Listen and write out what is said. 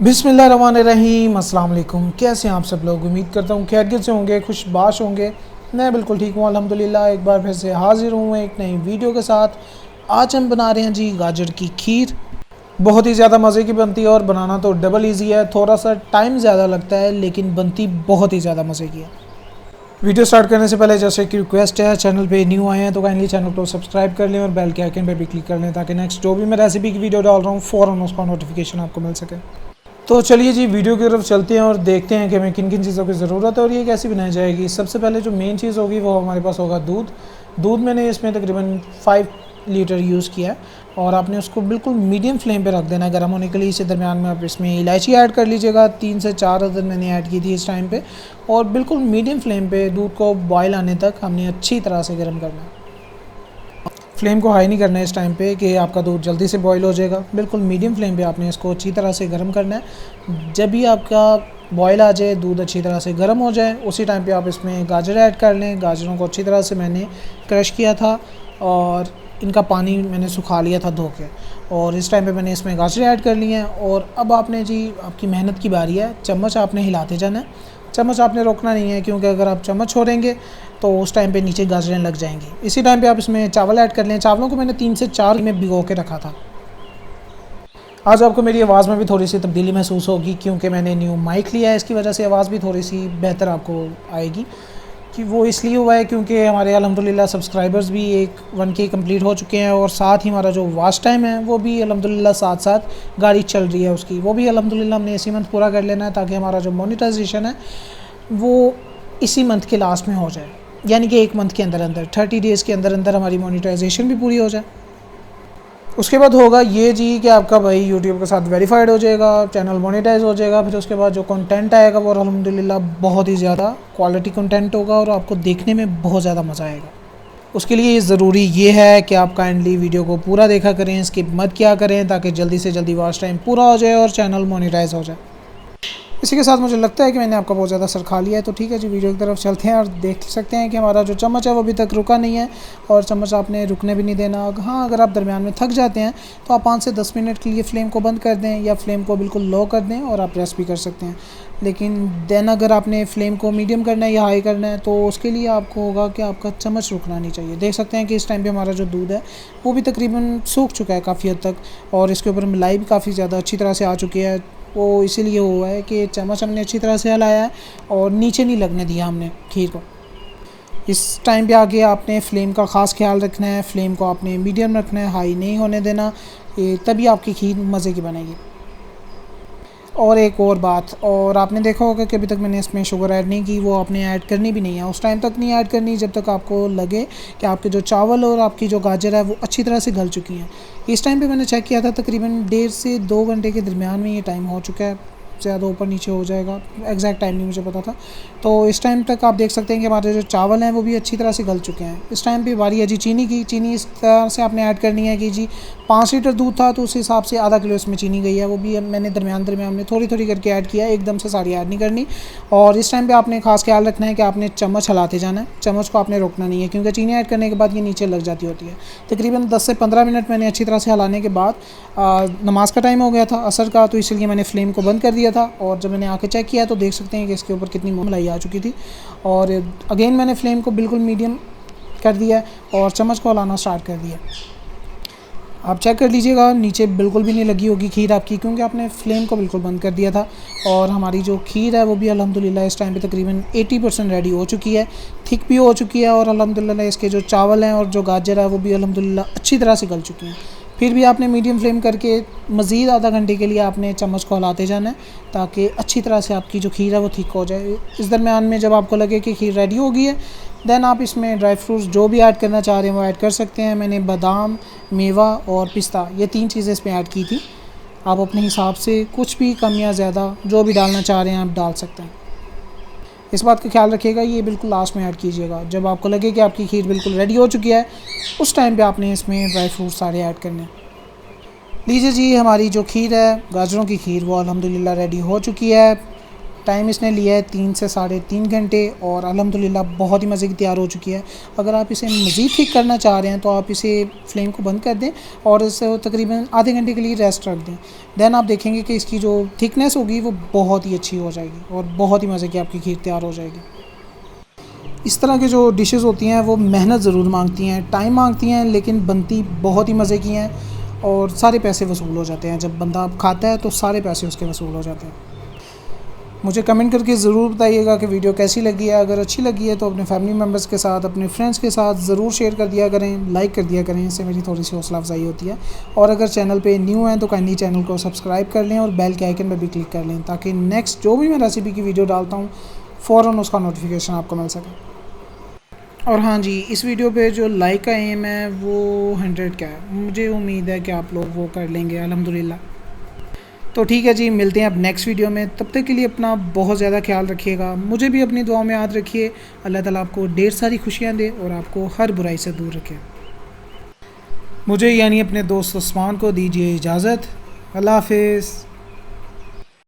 बिस्मिल्लाहिर्रहमानिर्रहीम, अस्सलाम वालेकुम। कैसे हैं आप सब लोग? उम्मीद करता हूँ खैरियत से होंगे, खुशबाश होंगे। मैं बिल्कुल ठीक हूँ अल्हम्दुलिल्लाह। एक बार फिर से हाज़िर हूँ एक नई वीडियो के साथ। आज हम बना रहे हैं जी गाजर की खीर। बहुत ही ज़्यादा मज़े की बनती है और बनाना तो डबल इजी है। थोड़ा सा टाइम ज़्यादा लगता है लेकिन बनती बहुत ही ज़्यादा मज़े की है। वीडियो स्टार्ट करने से पहले जैसे कि रिक्वेस्ट है, चैनल पे न्यू आए हैं तो काइंडली चैनल को सब्सक्राइब कर लें और बेल के आइकन पे भी क्लिक कर लें ताकि नेक्स्ट जो भी मैं रेसिपी की वीडियो डाल रहा हूँ फ़ौरन उसका नोटिफिकेशन आपको मिल सके। तो चलिए जी वीडियो की तरफ चलते हैं और देखते हैं कि हमें किन किन चीज़ों की ज़रूरत है और ये कैसे बनाई जाएगी। सबसे पहले जो मेन चीज़ होगी वो हमारे पास होगा दूध। दूध मैंने इसमें तकरीबन 5 लीटर यूज़ किया है और आपने उसको बिल्कुल मीडियम फ्लेम पे रख देना है गर्म होने के लिए। इसी दरमियान में आप इसमें इलायची ऐड कर लीजिएगा, 3 से 4 अदद मैंने ऐड की थी इस टाइम पे। और बिल्कुल मीडियम फ्लेम पे दूध को बॉयल आने तक हमने अच्छी तरह से गर्म करना है। फ्लेम को हाई नहीं करना है इस टाइम पे कि आपका दूध जल्दी से बॉईल हो जाएगा। बिल्कुल मीडियम फ्लेम पे आपने इसको अच्छी तरह से गर्म करना है। जब भी आपका बॉईल आ जाए, दूध अच्छी तरह से गर्म हो जाए, उसी टाइम पे आप इसमें गाजर ऐड कर लें। गाजरों को अच्छी तरह से मैंने क्रश किया था और इनका पानी मैंने सुखा लिया था धो के। और इस टाइम पे मैंने इसमें गाजर ऐड कर लिए हैं। और अब आपने जी आपकी मेहनत की बारी है। चम्मच आपने हिलाते जाना है, चम्मच आपने रोकना नहीं है क्योंकि अगर आप चम्मच छोड़ेंगे तो उस टाइम पे नीचे गाजरें लग जाएंगी। इसी टाइम पे आप इसमें चावल ऐड कर लें। चावलों को मैंने 3 से 4 में भिगो के रखा था। आज आपको मेरी आवाज़ में भी थोड़ी सी तब्दीली महसूस होगी क्योंकि मैंने न्यू माइक लिया है। इसकी वजह से आवाज़ भी थोड़ी सी बेहतर आपको आएगी। कि वो इसलिए हुआ है क्योंकि हमारे अल्हम्दुलिल्लाह सब्सक्राइबर्स भी 1K कंप्लीट हो चुके हैं और साथ ही हमारा जो वॉच टाइम है वो भी अल्हम्दुलिल्लाह साथ साथ गाड़ी चल रही है उसकी, वो भी अल्हम्दुलिल्लाह हमने इसी मंथ पूरा कर लेना है ताकि हमारा जो मोनेटाइजेशन है वो इसी मंथ के लास्ट में हो जाए। यानी कि 1 मंथ के अंदर अंदर 30 डेज़ के अंदर अंदर हमारी मोनेटाइजेशन भी पूरी हो जाए। उसके बाद होगा ये जी कि आपका भाई यूट्यूब के साथ वेरीफाइड हो जाएगा, चैनल मोनेटाइज हो जाएगा। फिर उसके बाद जो कंटेंट आएगा वो अल्हम्दुलिल्लाह बहुत ही ज़्यादा क्वालिटी कंटेंट होगा और आपको देखने में बहुत ज़्यादा मज़ा आएगा। उसके लिए ज़रूरी ये है कि आप काइंडली वीडियो को पूरा देखा करें, स्किप मत किया करें ताकि जल्दी से जल्दी वॉच टाइम पूरा हो जाए और चैनल मोनेटाइज हो जाए। इसी के साथ मुझे लगता है कि मैंने आपका बहुत ज़्यादा सर खा लिया है। तो ठीक है जी, वीडियो की तरफ चलते हैं और देख सकते हैं कि हमारा जो चम्मच है वो अभी तक रुका नहीं है और चम्मच आपने रुकने भी नहीं देना। हाँ, अगर आप दरमियान में थक जाते हैं तो आप 5 से 10 मिनट के लिए फ्लेम को बंद कर दें या फ्लेम को बिल्कुल लो कर दें और आप रेस्ट भी कर सकते हैं। लेकिन देन अगर आपने फ्लेम को मीडियम करना है या हाई करना है तो उसके लिए आपको होगा कि आपका चम्मच रुकना नहीं चाहिए। देख सकते हैं कि इस टाइम पे हमारा जो दूध है वो भी तकरीबन सूख चुका है काफ़ी हद तक और इसके ऊपर मलाई भी काफ़ी ज़्यादा अच्छी तरह से आ चुकी है। वो इसीलिए हुआ है कि चम्मच हमने अच्छी तरह से हिलाया है और नीचे नहीं लगने दिया हमने खीर को। इस टाइम पे आगे आपने फ्लेम का ख़ास ख्याल रखना है। फ्लेम को आपने मीडियम रखना है, हाई नहीं होने देना, तभी आपकी खीर मज़े की बनेगी। और एक और बात, और आपने देखा होगा कि अभी तक मैंने इसमें शुगर ऐड नहीं की, वो आपने ऐड करनी भी नहीं है। उस टाइम तक नहीं ऐड करनी जब तक आपको लगे कि आपके जो चावल और आपकी जो गाजर है वो अच्छी तरह से गल चुकी हैं। इस टाइम पे मैंने चेक किया था तकरीबन 1.5 से 2 घंटे के दरमियान में ये टाइम हो चुका है। ज़्यादा ऊपर नीचे हो जाएगा, एग्जैक्ट टाइम नहीं मुझे पता था। तो इस टाइम तक आप देख सकते हैं कि हमारे जो चावल हैं वो भी अच्छी तरह से गल चुके हैं। इस टाइम पे बारी है जी चीनी की। चीनी इस तरह से आपने ऐड करनी है कि जी 5 लीटर दूध था तो उस हिसाब से आधा किलो इसमें चीनी गई है। वो भी मैंने दरमियान में थोड़ी थोड़ी करके ऐड किया है, एकदम से सारी ऐड नहीं करनी। और इस टाइम पे आपने खास ख्याल रखना है कि आपने चम्मच हिलाते जाना है, चम्मच को आपने रोकना नहीं है क्योंकि चीनी ऐड करने के बाद ये नीचे लग जाती होती है। तकरीबन 10 से 15 मिनट मैंने अच्छी तरह से हिलाने के बाद नमाज का टाइम हो गया था असर का, तो इसलिए मैंने फ्लेम को बंद कर दिया था। और जब मैंने आके चेक किया तो देख सकते हैं कि इसके ऊपर कितनी मलाई आ चुकी थी। और अगेन मैंने फ्लेम को बिल्कुल मीडियम कर दिया और चम्मच को हिलाना स्टार्ट कर दिया। आप चेक कर लीजिएगा नीचे बिल्कुल भी नहीं लगी होगी खीर आपकी क्योंकि आपने फ्लेम को बिल्कुल बंद कर दिया था। और हमारी जो खीर है वो भी अल्हम्दुलिल्लाह इस टाइम पे तकरीबन 80% रेडी हो चुकी है, थिक भी हो चुकी है। और अल्हम्दुलिल्लाह इसके जो चावल हैं और जो गाजर है वो भी अल्हम्दुलिल्लाह अच्छी तरह से गल चुकी हैं। फिर भी आपने मीडियम फ्लेम करके मज़ीद आधा घंटे के लिए आपने चम्मच को हिलाते जाना है ताकि अच्छी तरह से आपकी जो खीर है वो थिक हो जाए। इस दरमियान में जब आपको लगे कि खीर रेडी हो गई है देन आप इसमें ड्राई फ्रूट्स जो भी ऐड करना चाह रहे हैं वो ऐड कर सकते हैं। मैंने बादाम, मेवा और पिस्ता ये 3 चीज़ें इसमें ऐड की थी। आप अपने हिसाब से कुछ भी कम या ज़्यादा जो भी डालना चाह रहे हैं आप डाल सकते हैं। इस बात का ख्याल रखिएगा ये बिल्कुल लास्ट में ऐड कीजिएगा। जब आपको लगे कि आपकी खीर बिल्कुल रेडी हो चुकी है उस टाइम पे आपने इसमें ड्राई फ्रूट सारे ऐड करने। लीजिए जी, हमारी जो खीर है गाजरों की खीर वो अल्हम्दुलिल्लाह रेडी हो चुकी है। टाइम इसने लिया है 3 से 3.5 घंटे और अल्हम्दुलिल्लाह बहुत ही मज़े की तैयार हो चुकी है। अगर आप इसे मज़ीद थिक करना चाह रहे हैं तो आप इसे फ्लेम को बंद कर दें और इसे तकरीबन आधे घंटे के लिए रेस्ट रख दें। देन आप देखेंगे कि इसकी जो थिकनेस होगी वो बहुत ही अच्छी हो जाएगी और बहुत ही मज़े की आपकी खीर तैयार हो जाएगी। इस तरह के जो डिशेज़ होती हैं वो मेहनत ज़रूर मांगती हैं, टाइम मांगती हैं, लेकिन बनती बहुत ही मज़े की हैं और सारे पैसे वसूल हो जाते हैं। जब बंदा खाता है तो सारे पैसे उसके वसूल हो जाते हैं। मुझे कमेंट करके ज़रूर बताइएगा कि वीडियो कैसी लगी है। अगर अच्छी लगी है तो अपने फैमिली मेम्बर्स के साथ, अपने फ्रेंड्स के साथ ज़रूर शेयर कर दिया करें, लाइक कर दिया करें, इससे मेरी थोड़ी सी हौसला अफजाई होती है। और अगर चैनल पे न्यू हैं तो काइंडली चैनल को सब्सक्राइब कर लें और बेल के आइकन पर भी क्लिक कर लें ताकि नेक्स्ट जो भी मैं रेसिपी की वीडियो डालता हूँ फ़ौरन उसका नोटिफिकेशन आपको मिल सके। और हाँ जी, इस वीडियो पे जो लाइक का एम है वो 100 का है। मुझे उम्मीद है कि आप लोग वो कर लेंगे अल्हम्दुलिल्लाह। तो ठीक है जी, मिलते हैं अब नेक्स्ट वीडियो में। तब तक के लिए अपना बहुत ज़्यादा ख्याल रखिएगा, मुझे भी अपनी दुआओं में याद रखिए। अल्लाह ताला आपको ढेर सारी खुशियाँ दे और आपको हर बुराई से दूर रखे। मुझे यानी अपने दोस्त उस्मान को दीजिए इजाज़त। अल्लाह हाफिज़।